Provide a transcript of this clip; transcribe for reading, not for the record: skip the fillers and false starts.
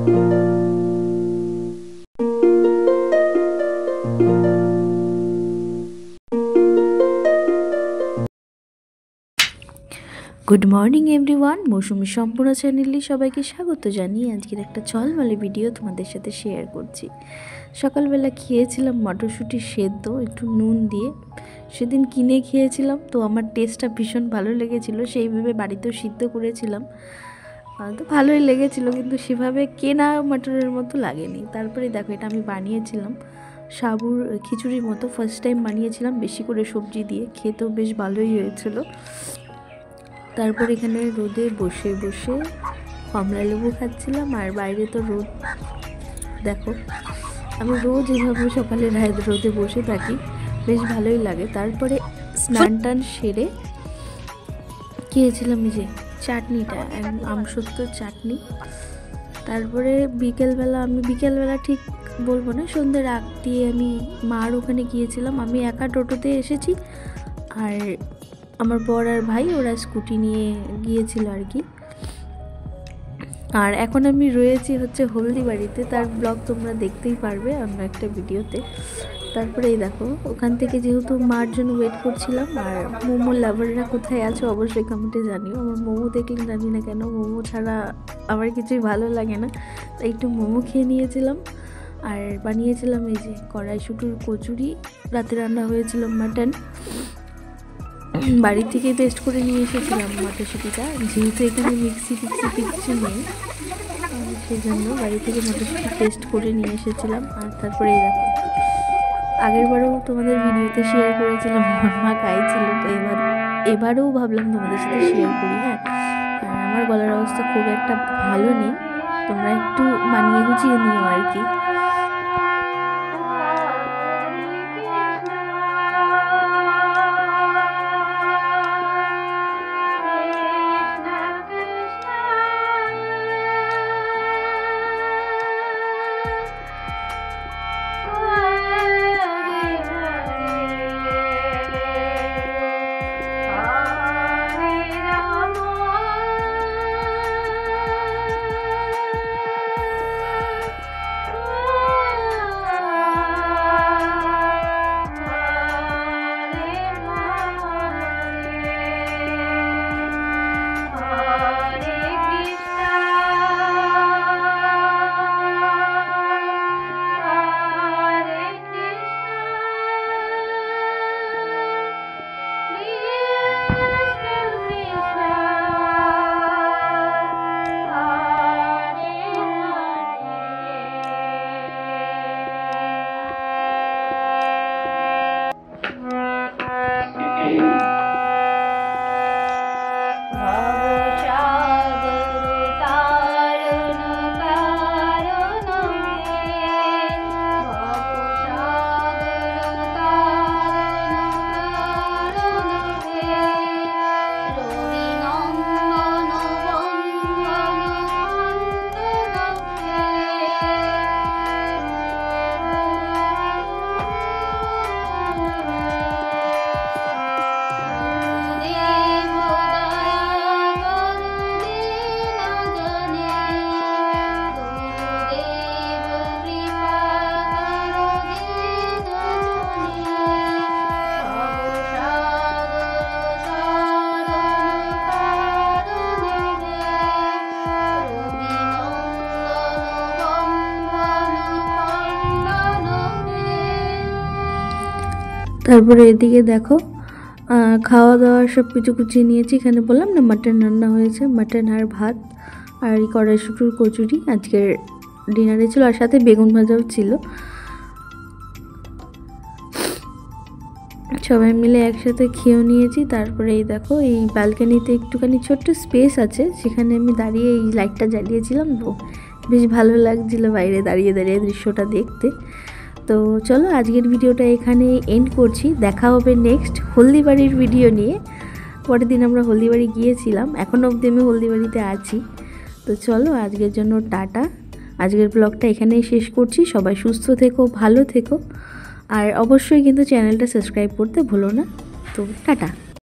Good morning everyone, মৌসুমি সম্পূর্ণ চ্যানেলে সবাইকে স্বাগত জানিয়ে আজকের একটা ঝলমলে ভিডিও তোমাদের সাথে শেয়ার করছি। সকালবেলা খেয়েছিলাম মটরশুঁটি সেদ্ধ একটু নুন দিয়ে, সেদিন কিনে খেয়েছিলাম, তো আমার টেস্টটা ভীষণ ভালো লেগেছিলো। সেইভাবে বাড়িতেও সিদ্ধ করেছিলাম, তো ভালোই লেগেছিলো, কিন্তু সেভাবে কেনা মটরের মতো লাগেনি। তারপরে দেখো, এটা আমি বানিয়েছিলাম সাবুর খিচুড়ির মতো, ফার্স্ট টাইম বানিয়েছিলাম বেশি করে সবজি দিয়ে, খেতেও বেশ ভালোই হয়েছিল। তারপর এখানে রোদে বসে বসে কমলা লেবু খাচ্ছিলাম, আর বাইরে তো রোদ দেখো। আমি রোজ এভাবে সকালে রোদে বসে থাকি, বেশ ভালোই লাগে। তারপরে স্নান টান সেরে খেয়েছিলাম এই যে চাটনিটা, আমসত্ত্বর চাটনি। তারপরে বিকেলবেলা ঠিক বলবো না, সন্ধ্যের আগ দিয়ে আমি মার ওখানে গিয়েছিলাম। আমি একা টোটোতে এসেছি, আর আমার বর আর ভাই ওরা স্কুটি নিয়ে গিয়েছিল আর কি। আর এখন আমি রয়েছি হচ্ছে হলদিবাড়িতে, তার ব্লগ তোমরা দেখতেই পারবে অন্য একটা ভিডিওতে। তারপরে এই দেখো, ওখান থেকে যেহেতু মার জন্য ওয়েট করছিলাম, আর মোমো লাভাররা কোথায় আছো অবশ্যই কমেন্টে জানিও। আমার মোমো দেখলে জানি না কেন, মোমো ছাড়া আমার কিছুই ভালো লাগে না, তাই একটু মোমো খেয়ে নিয়েছিলাম। আর বানিয়েছিলাম এই যে কড়াইশুঁটির কচুরি, রাতে রান্না হয়েছিল মাটন, বাড়ি থেকে টেস্ট করে নিয়ে এসেছিলাম মটরশুঁটিটা, যেহেতু এখানে মিক্সি কিছু নেই, সেই জন্য বাড়ি থেকে মটরশুঁটি টেস্ট করে নিয়ে এসেছিলাম। আর তারপরে এই দেখো, আগেরবারও তোমাদের ভিডিওতে শেয়ার করেছিলাম আমার মা খাইছিল, তো এবারেও ভাবলাম তোমাদের সাথে শেয়ার করি। হ্যাঁ, আমার গলার অবস্থা খুব একটা ভালো নেই, তোমরা একটু মানিয়ে গুছিয়ে নিও আর কি। তারপরে এদিকে দেখো, খাওয়া দাওয়া সব কিছু গুছিয়ে নিয়েছি। এখানে বললাম না মাটন রান্না হয়েছে, মাটন আর ভাত, আর এই কড়াইশুঁটির কচুরি আজকের ডিনারে ছিল, আর সাথে বেগুন ভাজাও ছিল। সবাই মিলে একসাথে খেয়েও নিয়েছি। তারপরে এই দেখো, এই ব্যালকনিতে একটুখানি ছোট্ট স্পেস আছে, সেখানে আমি দাঁড়িয়ে এই লাইটটা জ্বালিয়েছিলাম, তো বেশ ভালো লাগছিলো বাইরে দাঁড়িয়ে দাঁড়িয়ে দৃশ্যটা দেখতে। তো চলো আজকের ভিডিওটা এখানে এন্ড করছি, দেখা হবে নেক্সট হলদিবাড়ির ভিডিও নিয়ে। পরের দিন আমরা হলদিবাড়ি গিয়েছিলাম, এখনও অবধি আমি হলদিবাড়িতে আছি। তো চলো আজকের জন্য টাটা, আজকের ব্লগটা এখানেই শেষ করছি। সবাই সুস্থ থেকো, ভালো থেকো, আর অবশ্যই কিন্তু চ্যানেলটা সাবস্ক্রাইব করতে ভুলো না। তো টাটা।